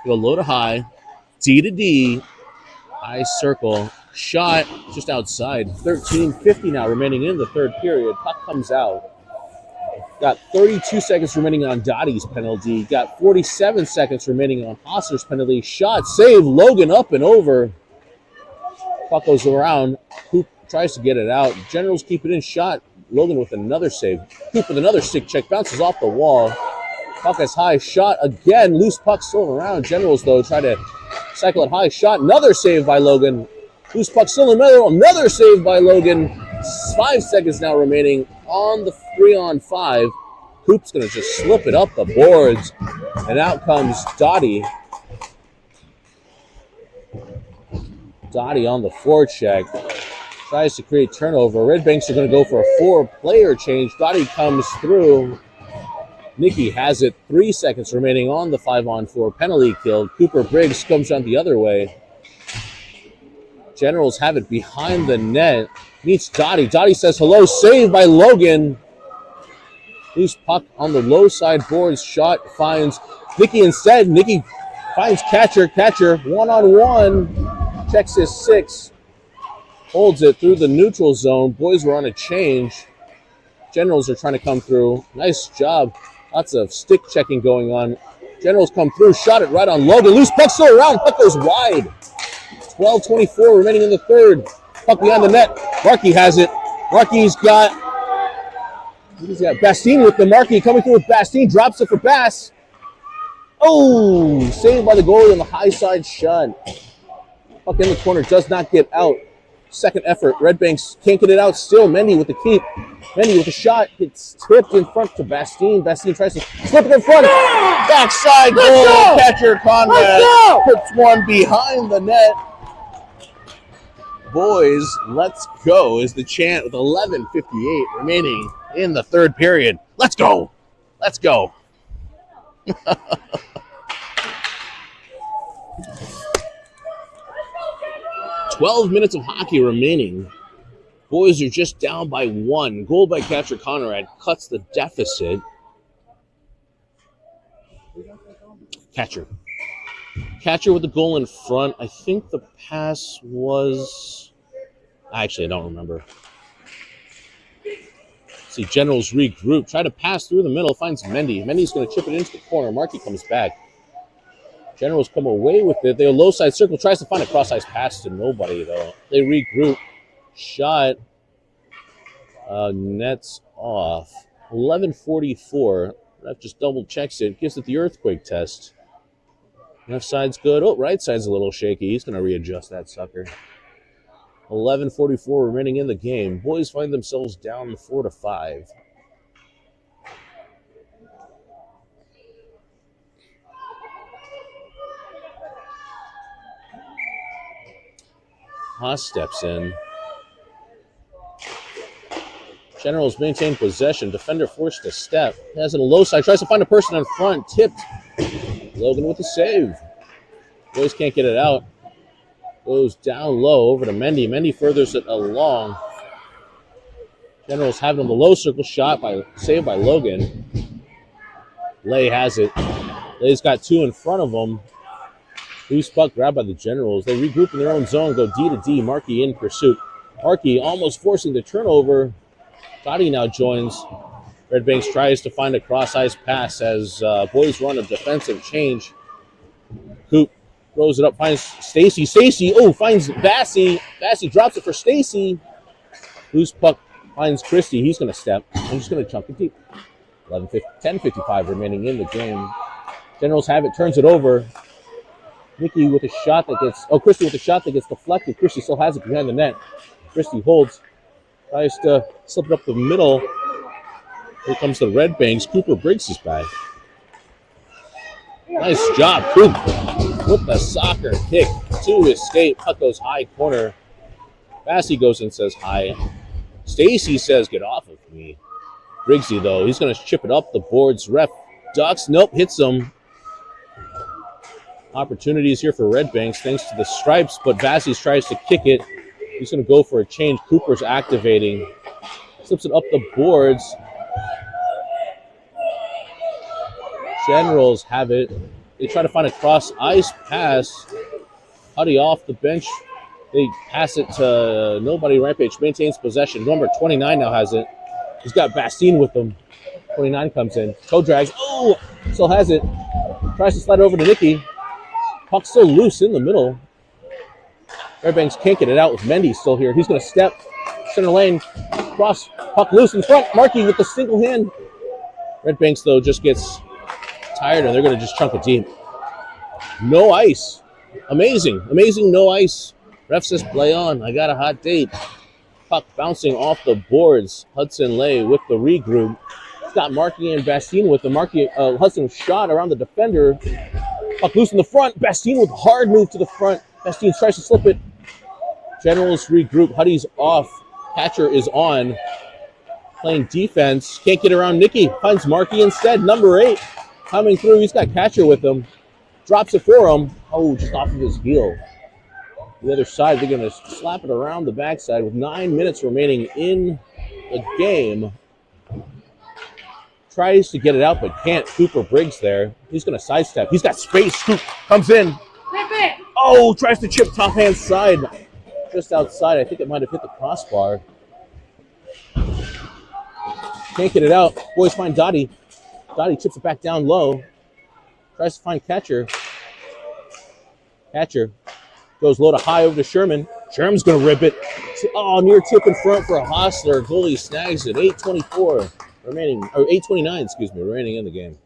Go low to high. D to D. High circle. Shot just outside. 13:50 now remaining in the third period. Puck comes out. Got 32 seconds remaining on Dottie's penalty. Got 47 seconds remaining on Hostler's penalty. Shot, save, Logan up and over. Puck goes around. Hoop tries to get it out. Generals keep it in. Shot. Logan with another save. Hoop with another stick check. Bounces off the wall. Puck is high. Shot again. Loose puck still around. Generals, though, try to cycle it high. Shot. Another save by Logan. Loose puck still in the middle. Another save by Logan. 5 seconds now remaining on the 3-on-5. Hoop's going to just slip it up the boards. And out comes Dottie. Dottie on the forecheck. Tries to create turnover. Red Banks are going to go for a 4-player change. Dottie comes through. Nicky has it. 3 seconds remaining on the 5-on-4 penalty kill. Cooper Briggs comes down the other way. Generals have it behind the net. Meets Dottie. Dottie says hello. Saved by Logan. Loose puck on the low side boards. Shot finds Nicky instead. Nicky finds Catcher. Catcher one-on-one. Checks his 6. Holds it through the neutral zone. Boys were on a change. Generals are trying to come through. Nice job. Lots of stick checking going on. Generals come through. Shot it right on Logan. Loose puck still around. Puck goes wide. 12:24 remaining in the third. Puck behind the net. Markey has it. Markey's got Bastine with the Markey coming through with Bastine. Drops it for Bass. Oh, saved by the goalie on the high side shot. Puck in the corner. Does not get out. Second effort. Red Banks can't get it out still. Mendy with the keep. Mendy with a shot. It's tipped in front to Bastine. Bastine tries to slip it in front. Backside goal. Catcher Conrad puts one behind the net. Boys, let's go is the chant with 11:58 remaining in the third period. Let's go. Let's go. 12 minutes of hockey remaining. Boys are just down by 1. Goal by catcher Conrad cuts the deficit. Catcher with the goal in front. I think the pass was... Actually, I don't remember. See, Generals regroup. Try to pass through the middle. Finds Mendy. Mendy's going to chip it into the corner. Markey comes back. Generals come away with it. They're low side circle. Tries to find a cross-ice pass to nobody, though. They regroup. Shot. Nets off. 11:44. Ref just double checks it. Gives it the earthquake test. Left side's good. Oh, right side's a little shaky. He's going to readjust that sucker. 11:44 remaining in the game. Boys find themselves down 4-5. Haas steps in. Generals maintain possession. Defender forced to step. Has it a low side. Tries to find a person in front. Tipped. Logan with a save. Boys can't get it out. Goes down low over to Mendy. Mendy furthers it along. Generals having the low circle shot saved by Logan. Lay has it. Lay's got 2 in front of him. Loose puck grabbed by the Generals. They regroup in their own zone, go D to D. Markey in pursuit. Markey almost forcing the turnover. Gotti now joins. Red Banks tries to find a cross-ice pass as boys run a defensive change. Coop throws it up, finds Stacy. Stacy, finds Bassey. Bassey drops it for Stacy. Loose puck finds Christie. He's going to step. I'm just going to chunk it deep. 10:55 remaining in the game. Generals have it, turns it over. Nicky with a shot that gets... Christie with a shot that gets deflected. Christie still has it behind the net. Christie holds. Tries to slip it up the middle. Here comes the Red Banks. Cooper Briggs is back. Nice job, Coop. With the soccer kick to escape. Puck goes high corner. Bassey goes and says hi. Stacy says, get off of me. Briggsy, though, he's going to chip it up the boards. Ref ducks. Nope, hits him. Opportunities here for Red Banks thanks to the stripes, but Bassey tries to kick it. He's going to go for a change. Cooper's activating. Slips it up the boards. Generals have it. They try to find a cross-ice pass. Huddy off the bench. They pass it to nobody. Rampage maintains possession. Number 29 now has it. He's got Bastine with him. 29 comes in. Toe drags. Still has it. Tries to slide over to Nicky. Puck's still loose in the middle. Red Banks can't get it out with Mendy still here. He's going to step. Center lane. Cross. Puck loose in front. Markey with the single hand. Red Banks, though, just gets tired, and they're going to just chunk it deep. No ice. Amazing. Amazing no ice. Ref says play on. I got a hot date. Puck bouncing off the boards. Hudson Lay with the regroup. He's got Markey and Bastine with the Hudson shot around the defender. Puck loose in the front. Bastine with a hard move to the front. Bastine tries to slip it. Generals regroup. Huddy's off. Catcher is on. Playing defense. Can't get around Nicky. Finds Markey instead. Number 8 coming through. He's got Catcher with him. Drops it for him. Just off of his heel. The other side, they're going to slap it around the backside with 9 minutes remaining in the game. Tries to get it out, but can't. Cooper Briggs there. He's going to sidestep. He's got space. Coop comes in. Tries to chip top hand side. Just outside. I think it might have hit the crossbar. Can't get it out. Boys find Dottie. Dottie chips it back down low. Tries to find Catcher. Catcher goes low to high over to Sherman. Sherman's going to rip it. Near tip in front for a Hostler. Goalie snags it. 8:24 remaining, or 8:29, remaining in the game.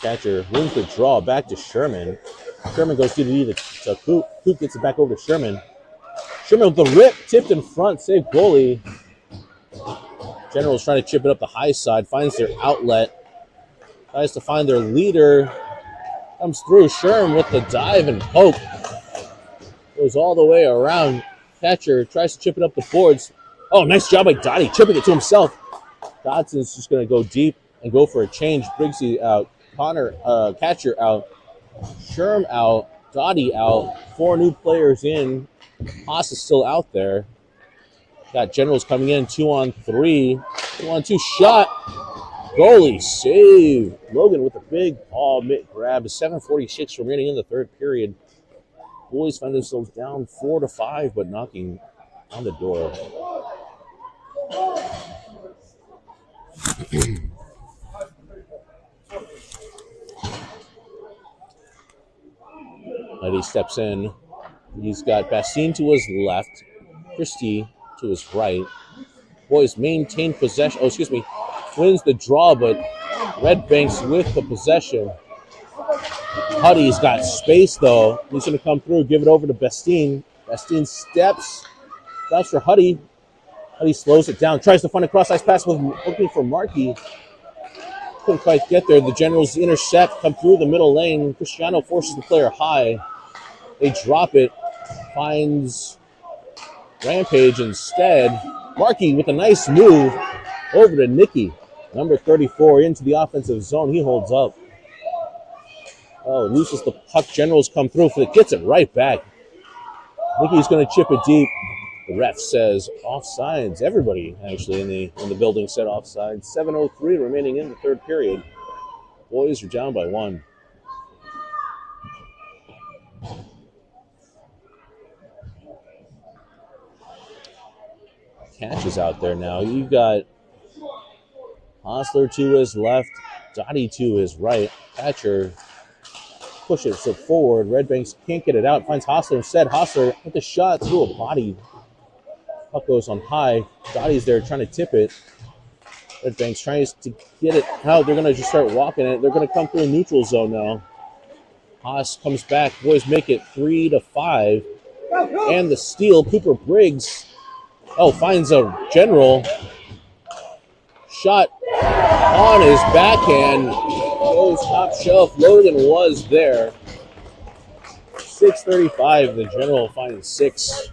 Catcher wins the draw back to Sherman. Sherman goes D to Coop. Coop gets it back over to Sherman. Sherman with the rip, tipped in front, save goalie. Generals trying to chip it up the high side, finds their outlet. Tries to find their leader. Comes through. Sherm with the dive and poke. Goes all the way around. Catcher tries to chip it up the boards. Oh, nice job by Dottie, chipping it to himself. Dodson's just going to go deep and go for a change. Briggsy out. Catcher out. Sherm out. Dottie out. 4 new players in. Haas is still out there. Got Generals coming in. 2-on-3. 2-on-2 shot. Goalie save. Logan with a big paw mitt grab. 7:46 remaining in the third period. Boys find themselves down 4-5, but knocking on the door. Eddie steps in. He's got Bastien to his left, Christie to his right. Boys maintain possession. Oh, excuse me. Wins the draw, but Red Banks with the possession. Huddy's got space, though. He's going to come through, give it over to Bastien. Bastien steps for Huddy. Huddy slows it down, tries to find a cross-ice pass with looking for Markey. Couldn't quite get there. The Generals intercept, come through the middle lane. Cristiano forces the player high. They drop it. Finds Rampage instead. Markey with a nice move over to Nicky. Number 34 into the offensive zone. He holds up. Oh, loses the puck. Generals come through. Gets it right back. Nicky's going to chip it deep. The ref says offsides. Everybody actually in the building said offsides. 7:03 remaining in the third period. Boys are down by 1. Catch is out there now. You've got Hostler to his left, Dottie to his right. Catcher pushes it forward. Red Banks can't get it out. Finds Hostler instead. Hostler with the shot through a body. Puck goes on high. Dottie's there trying to tip it. Red Banks tries to get it out. They're going to just start walking it. They're going to come through a neutral zone now. Haas comes back. Boys make it 3-5. And the steal. Cooper Briggs. Finds a General. Shot on his backhand. Goes top shelf. Logan was there. 6:35. The General finds 6.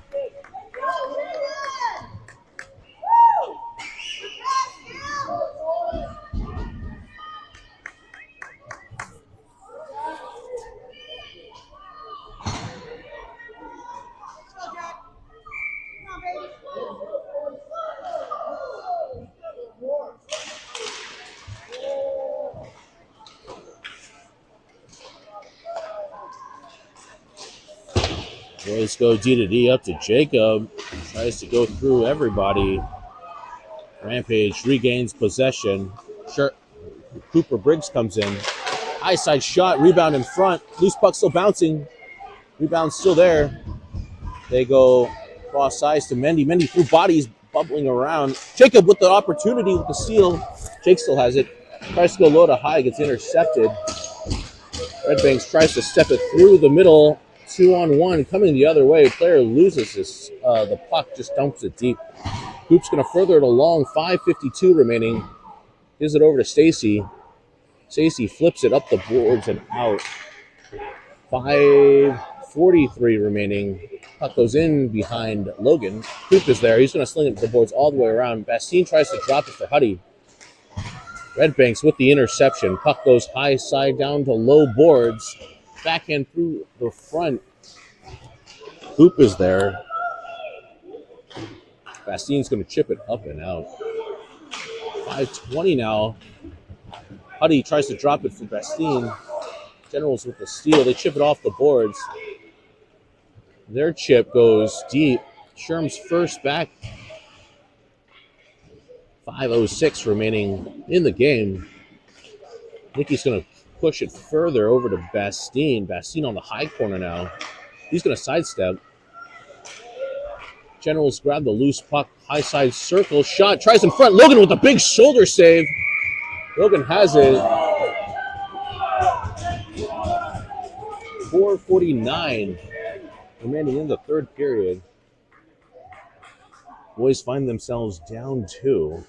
Boys go D-to-D up to Jacob. Tries to go through everybody. Rampage regains possession. Cooper Briggs comes in. High side shot. Rebound in front. Loose puck still bouncing. Rebound still there. They go cross ice to Mendy. Mendy through bodies bubbling around. Jacob with the opportunity with the steal. Jake still has it. Tries to go low to high. Gets intercepted. Red Banks tries to step it through the middle. 2-on-1 coming the other way. Player loses this. The puck just dumps it deep. Coop's going to further it along. 5:52 remaining. Gives it over to Stacy. Stacy flips it up the boards and out. 5:43 remaining. Puck goes in behind Logan. Coop is there. He's going to sling it to the boards all the way around. Bastien tries to drop it for Huddy. Red Banks with the interception. Puck goes high side down to low boards. Backhand through the front. Coop is there. Bastien's going to chip it up and out. 5:20 now. Huddy tries to drop it for Bastien. Generals with the steal. They chip it off the boards. Their chip goes deep. Sherm's first back. 5:06 remaining in the game. Nicky's going to push it further over to Bastien. Bastien on the high corner now. He's going to sidestep. Generals grab the loose puck. High side circle. Shot. Tries in front. Logan with a big shoulder save. Logan has it. 4:49 remaining in the third period. Boys find themselves down 2.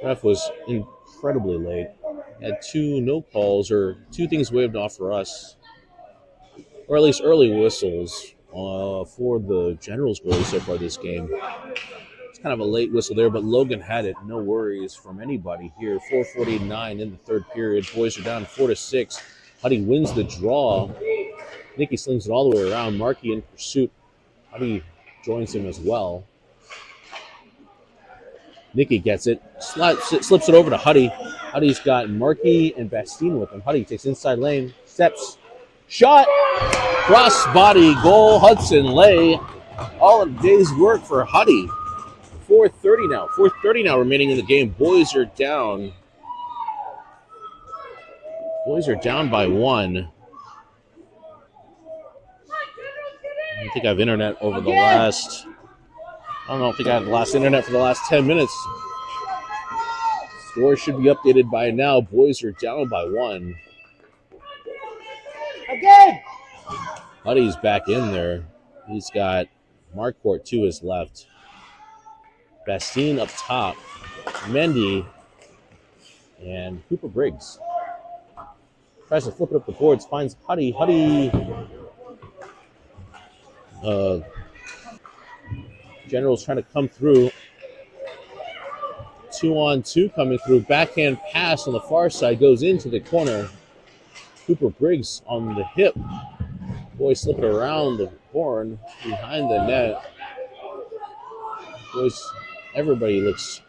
Ref was incredibly late. Had 2 no calls, or 2 things waved off for us, or at least early whistles for the Generals goalie so far this game. It's kind of a late whistle there, but Logan had it. No worries from anybody here. 4:49 in the third period. Boys are down 4-6. Huddy wins the draw. Nicky slings it all the way around. Markey in pursuit. Huddy joins him as well. Nicky gets it. Slips it over to Huddy. Huddy's got Markey and Bastine with him. Huddy takes inside lane. Steps. Shot. Cross body goal. Hudson Lay. All of the day's work for Huddy. 4:30 now. 4:30 now remaining in the game. Boys are down. Boys are down by 1. I don't think I have internet over the last... I don't think I have the last internet for the last 10 minutes. Score should be updated by now. Boys are down by 1. Again! Huddy's back in there. He's got Marquardt to his left. Bastine up top. Mendy and Cooper Briggs. Tries to flip it up the boards. Finds Huddy. Huddy... General's trying to come through. 2-on-2 coming through. Backhand pass on the far side goes into the corner. Cooper Briggs on the hip. Boys slip it around the horn behind the net. Boys, everybody looks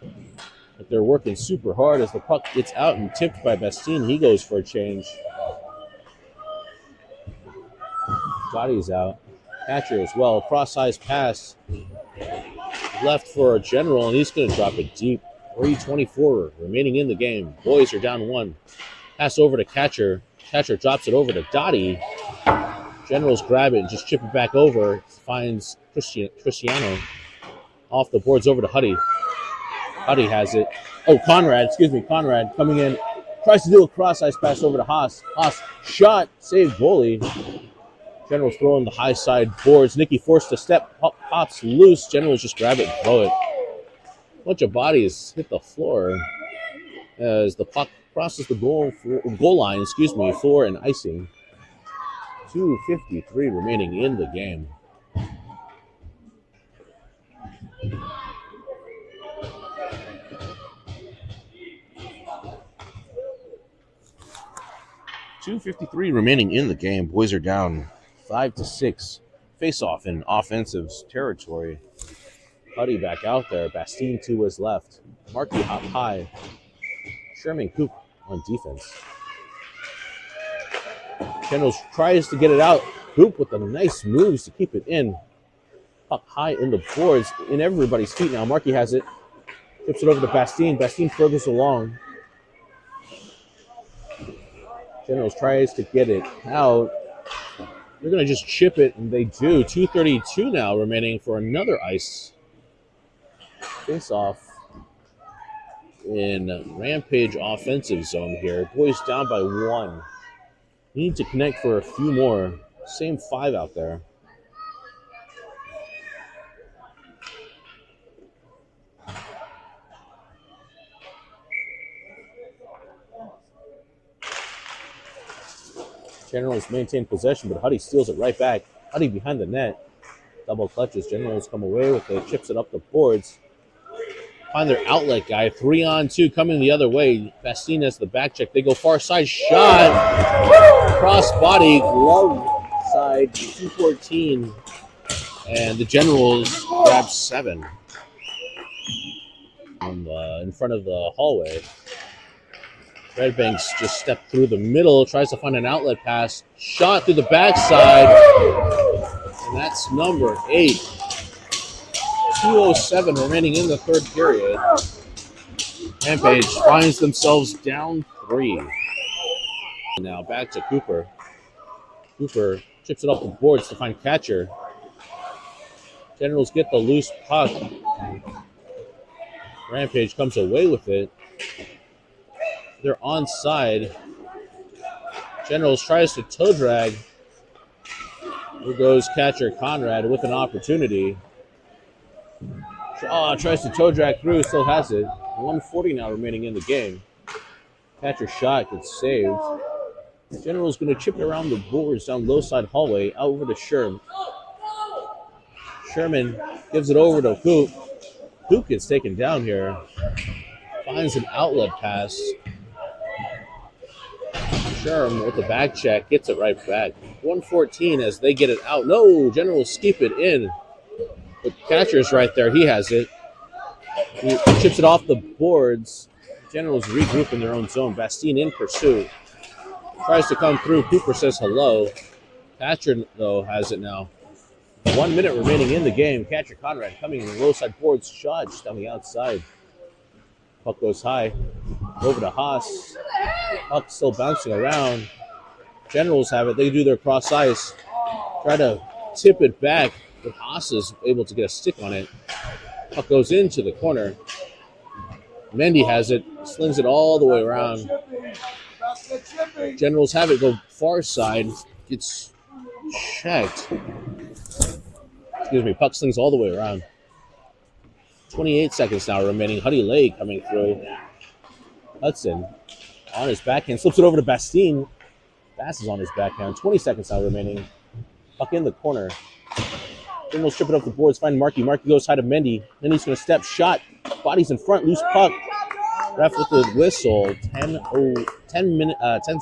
like they're working super hard as the puck gets out and tipped by Bastine. He goes for a change. Body's out. Catcher as well. Cross-size pass. Left for a General, and he's going to drop it deep. 3:24 remaining in the game. Boys are down 1. Pass over to Catcher. Catcher drops it over to Dottie. Generals grab it and just chip it back over. Finds Cristiano. Off the boards over to Huddy. Huddy has it. Oh, Conrad coming in. Tries to do a cross-ice pass over to Haas. Haas shot. Saved goalie. General's throwing the high side boards. Nicky forced to step. Pops loose. Generals just grab it and throw it. A bunch of bodies hit the floor as the puck crosses the goal line, for an icing. 2:53 remaining in the game. .253 remaining in the game. Boys are down 5-6. Face off in offensive territory. Huddy back out there. Bastine to his left. Markey hop high. Sherman Coop on defense. Kendall tries to get it out. Coop with the nice moves to keep it in. Puck high in the boards. In everybody's feet now. Markey has it. Tips it over to Bastine. Bastine furthers along. Generals tries to get it out. They're going to just chip it, and they do. 2:32 now remaining for another ice. Face-off in Rampage offensive zone here. Boys down by 1. Need to connect for a few more. Same 5 out there. Generals maintain possession, but Huddy steals it right back. Huddy behind the net. Double clutches. Generals come away with it. Chips it up the boards. Find their outlet guy. 3-on-2 coming the other way. Bastine has the back check. They go far side. Shot. Cross body. Glove side. 2:14. And the Generals grab 7. In front of the hallway. Red Banks just stepped through the middle, tries to find an outlet pass, shot through the backside, and that's number 8. 2:07 remaining in the third period. Rampage finds themselves down 3. Now back to Cooper. Cooper chips it up the boards to find Catcher. Generals get the loose puck. Rampage comes away with it. They're onside. Generals tries to toe drag. Here goes catcher Conrad with an opportunity. Tries to toe drag through, still has it. 1:40 now remaining in the game. Catcher shot gets saved. General's going to chip it around the boards down low side hallway, out over to Sherm. Sherman gives it over to Hoop. Hoop gets taken down here. Finds an outlet pass. Sherm with the back check, gets it right back. 1:14 as they get it out. No, Generals skip it in. But catcher's right there. He has it. He chips it off the boards. Generals regroup in their own zone. Bastine in pursuit. Tries to come through. Cooper says hello. Catcher, though, has it now. 1 minute remaining in the game. Catcher Conrad coming in the low side boards. Shot just on the outside. Puck goes high. Over to Haas. Puck still bouncing around. Generals have it. They do their cross ice. Try to tip it back. But Haas is able to get a stick on it. Puck goes into the corner. Mendy has it. Slings it all the way around. Generals have it go far side. Gets checked. Excuse me. Puck slings all the way around. 28 seconds now remaining. Huddy Lay coming through. Hudson on his backhand. Slips it over to Bastine. Bass is on his backhand. 20 seconds now remaining. Puck in the corner. Generals strip it up the boards. Find Markey. Markey goes high to Mendy. Mendy's going to step. Shot. Body's in front. Loose puck. Ref with the whistle. 10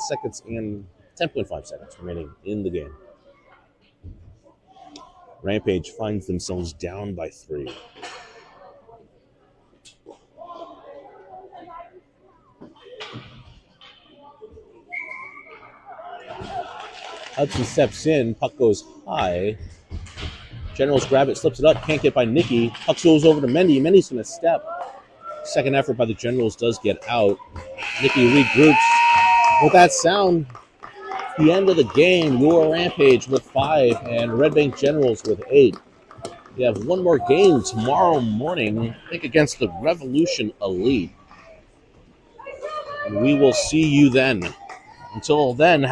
seconds and 10.5 seconds remaining in the game. Rampage finds themselves down by 3. Hudson steps in. Puck goes high. Generals grab it, slips it up, can't get by Nicky. Puck goes over to Mendy. Mendy's going to step. Second effort by the Generals does get out. Nicky regroups. With that sound, the end of the game. Your Rampage with 5 and Red Bank Generals with 8. We have one more game tomorrow morning, I think, against the Revolution Elite. And we will see you then. Until then,